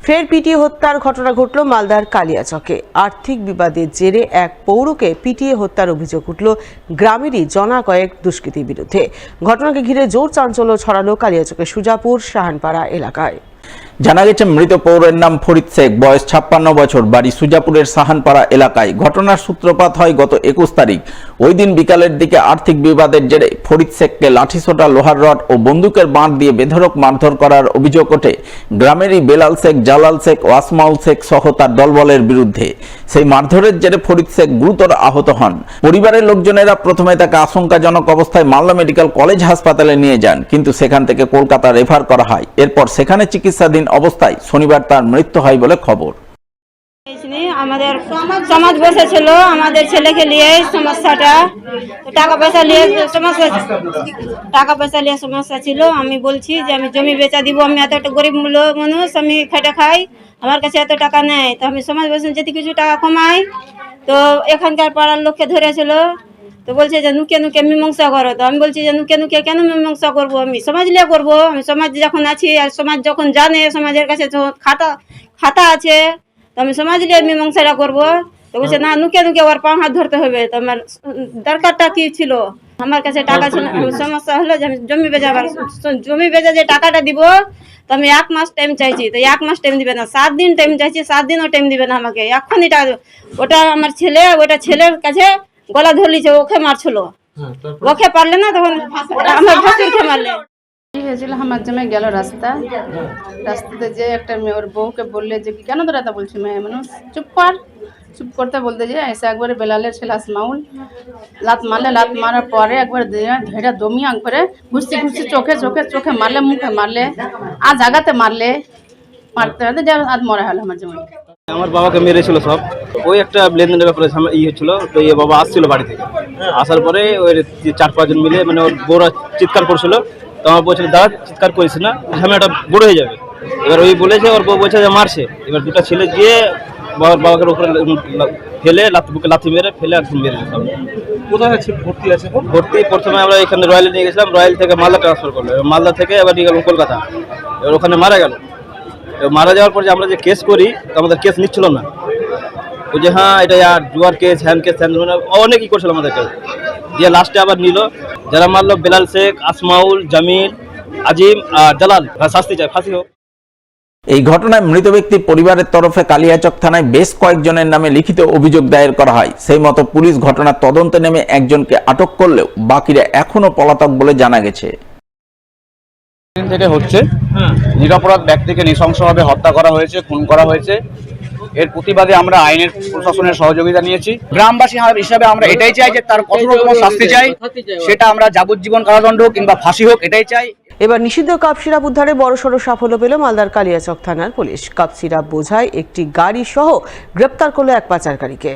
ফের পিটিয়ে হত্যার ঘটনা ঘটল মালদার কালিয়াচকে। আর্থিক বিবাদের জেরে এক পৌরকে পিটিয়ে হত্যার অভিযোগ উঠল গ্রামেরই জনা কয়েক দুষ্কৃতীর বিরুদ্ধে। ঘটনাকে ঘিরে জোর চাঞ্চল্য ছড়ালো কালিয়াচকের সুজাপুর শাহানপাড়া এলাকায়। জানা গেছে মৃত পৌরের নাম ফরিদ শেখ, বয়স 56 বছর, বাড়ি সুজাপুরের সাহানপাড়া এলাকায়। ঘটনার সূত্রপাত হয় গত 21 তারিখ। ওই দিন বিকালের দিকে আর্থিক বিবাদের জেরে ফরিদ শেখকে লাঠিসোঁটা, লোহার রড ও বন্দুকের বাঁট দিয়ে বেধড়ক মারধর করার অভিযোগ ওঠে গ্রামেরই বেলাল শেখ, জালাল শেখ, ওয়াসমাউল শেখ সহ তার দলবলের বিরুদ্ধে। সেই মারধরের জেরে ফরিদ শেখ গুরুতর আহত হন। পরিবারের লোকজনেরা প্রথমে তাকে আশঙ্কাজনক অবস্থায় মালদা মেডিকেল কলেজ হাসপাতালে নিয়ে যান, কিন্তু সেখান থেকে কলকাতা রেফার করা হয়। এরপর সেখানে চিকিৎসাধীন অবস্থায় শনিবার তার মৃত্যু হয় বলে খবর। আমাদের সমাজ বসেছিল আমাদের ছেলেকে নিয়ে সমস্যাটা, টাকা পয়সা নিয়ে সমস্যা ছিল। আমি বলছি যে আমি জমি বেচা দিব, আমি এত একটা গরিব মানুষ, আমি খেটে খাই, আমার কাছে এত টাকা নেই। তো আমি সমাজ বসে যদি কিছু টাকা কমাই, তো এখানকার পাড়ার লোককে ধরেছিল, তো বলছে যে নুকে নুকে মীমাংসা করো। তো আমি বলছি যে নুকে নুকে কেন মীমাংসা করবো, আমি সমাজ নিয়ে করবো। আমি সমাজ যখন আছি আর সমাজ যখন জানে, সমাজের কাছে খাতা আছে, তো আমি সমাজ নিয়ে মীমাংসাটা করবো। তো বলছে না, নুকে নুকে ওর পা হাত ধরতে হবে। তো আমার দরকারটা কি ছিল, আমার কাছে টাকা ছিল। সমস্যা হলো যে আমি জমি বেচা যে টাকাটা দিব, তো আমি 1 মাস টাইম চাইছি। তো 1 মাস টাইম দিবে না, 7 দিন টাইম চাইছি, 7 দিনও টাইম দিবে না আমাকে। এখনই টাকা ওটা আমার ছেলে, ওটা ছেলের কাছে গলা ধরলিছে, ওকে মারছিল। ওকে পারলে না, তখন আমার ভাসুরকে মারলে। কি হয়েছিল, আমার জমে গেল রাস্তাতে যে একটা মেয়ে ওর বউকে বললে যে কেন তোরা তা বলছি, মেয়ে মানুষ চুপ করতে বলতে যে এসে একবারে বেলালের ছেলে আসমাউল লাত মারার পরে একবার ধেড়া দমিয়ে একবারে ঘুষতে চোখে মারলে, মুখে মারলে, আর জায়গাতে মারতে আজ মরা হলো আমার জমি। আমার বাবাকে মেরেছিল সব, ওই একটা লেনদেনের ব্যাপারে হচ্ছিল। তো এই বাবা আসছিল বাড়ি থেকে, আসার পরে ওই 4-5 জন মিলে মানে ওর বউরা চিৎকার করছিল। তো আমার বলছিল দাদা চিৎকার করিস না, ঝামেলাটা বড় হয়ে যাবে। এবার ওই বলেছে, ওর বউ বলছে যে মারছে। এবার দুটা ছেলে গিয়ে বাবাকে উপরে ফেলে বুকে লাথি মেরে ফেলে একদম মেরে দিলাম। কোথায় আছে ভর্তি আছে? ভর্তি প্রথমে আমরা এখানে রয়্যালে নিয়ে গেছিলাম, রয়্যাল থেকে মালদা ট্রান্সফার করলো, মালদা থেকে এবার নিয়ে গেলাম কলকাতা। এবার ওখানে মারা গেল। মারা যাওয়ার পর যে আমরা যে কেস করি, তো আমাদের কেস নিচ্ছিল না। ওই যে হ্যাঁ এটা আর জুয়ার কেস, হ্যান্ড কেস, অনেকই করছিল আমাদেরকে। দিয়ে লাস্টে আবার নিল, যারা মারলো বেলাল শেখ, আসমাউল, জামিল, আজিম আর জালাল, শাস্তি চায়, ফাঁসি হোক। এই ঘটনায় মৃত ব্যক্তির পরিবারের তরফে কালিয়াচক থানায় বেশ কয়েকজনের নামে লিখিত অভিযোগ দায়ের করা হয়। সেই মতো পুলিশ ঘটনার তদন্তে নেমে একজনকে আটক করলেও বাকিরা এখনো পলাতক বলে জানা গেছে। থেকে হচ্ছে নিরপরাধ ব্যক্তিকে নৃশংসভাবে হত্যা করা হয়েছে, খুন করা হয়েছে। এর প্রতিবাদে আমরা আইনের প্রশাসনের সহযোগিতা নিয়েছি। গ্রামবাসী হিসাবে আমরা এটাই চাই যে তার কঠোরতম শাস্তি চাই, সেটা আমরা যাবজ্জীবন কারাদণ্ড কিংবা ফাঁসি হোক, এটাই চাই। এবার নিষিদ্ধ কাপ সিরাপ উদ্ধারে বড়সড় সাফল্য পেল মালদার কালিয়াচক থানার পুলিশ। কাপ সিরাপ বোঝায় একটি গাড়ি সহ গ্রেপ্তার করল এক পাচারকারীকে।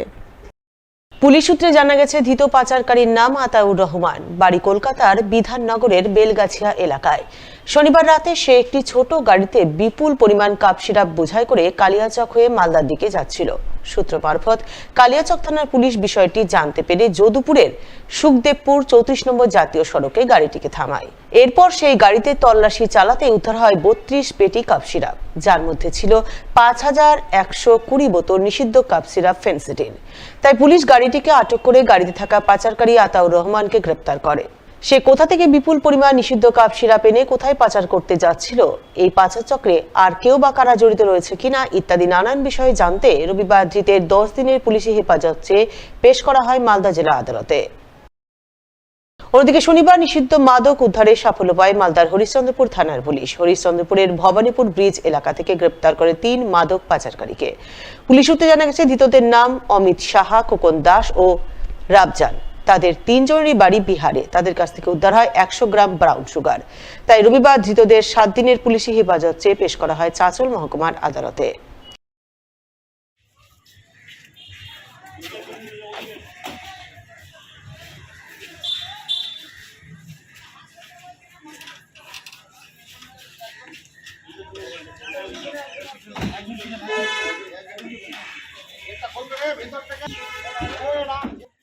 পুলিশ সূত্রে জানা গেছে, ধৃত পাচারকারীর নাম আতাউর রহমান, বাড়ি কলকাতার বিধাননগরের বেলগাছিয়া এলাকায়। শনিবার রাতে সে একটি ছোট গাড়িতে বিপুল পরিমাণ কাপ সিরাপ বোঝাই করে কালিয়াচক হয়ে মালদার দিকে যাচ্ছিল। সূত্র মারফত কালিয়াচক থানার পুলিশ বিষয়টি জানতে পেরে যদুপুরের সুখদেবপুর 34 নম্বর জাতীয় সড়কে গাড়িটিকে থামায়। এরপর সেই গাড়িতে তল্লাশি চালাতে উদ্ধার হয় 32 পেটি কাপ সিরাপ, যার মধ্যে ছিল 5120 বোতল নিষিদ্ধ কাপ সিরাপ ফেন্সিডিল। তাই পুলিশ গাড়িটিকে আটক করে গাড়িতে থাকা পাচারকারী আতাউর রহমানকে গ্রেপ্তার করে। সে কোথা থেকে বিপুল পরিমাণ নিষিদ্ধ কাপ সিরাপ এনে কোথায় পাচার করতে যাচ্ছিল, এই পাচার চক্রে আর কেউ বা কারা জড়িত রয়েছে কিনা ইত্যাদি নানান বিষয়ে জানতে রবিবার ধৃতের 10 দিনের পুলিশি হেফাজত চেয়ে পেশ করা হয় মালদা জেলা আদালতে। অন্যদিকে শনিবার নিষিদ্ধ মাদক উদ্ধারে সাফল্য পায় মালদার হরিশ্চন্দ্রপুর থানার পুলিশ। হরিশ্চন্দ্রপুরের ভবানীপুর ব্রিজ এলাকা থেকে গ্রেপ্তার করে 3 মাদক পাচারকারীকে। পুলিশ সূত্রে জানা গেছে, ধৃতদের নাম অমিত সাহা, খোকন দাস ও রাবজান। তাদের 3 জনেরই বাড়ি বিহারে। তাদের কাছ থেকে উদ্ধার হয় 100 গ্রাম ব্রাউন সুগার। তাই রবিবার ধৃতদের 7 দিনের পুলিশি হেফাজত চেয়ে পেশ করা হয় চাঁচল মহকুমার আদালতে।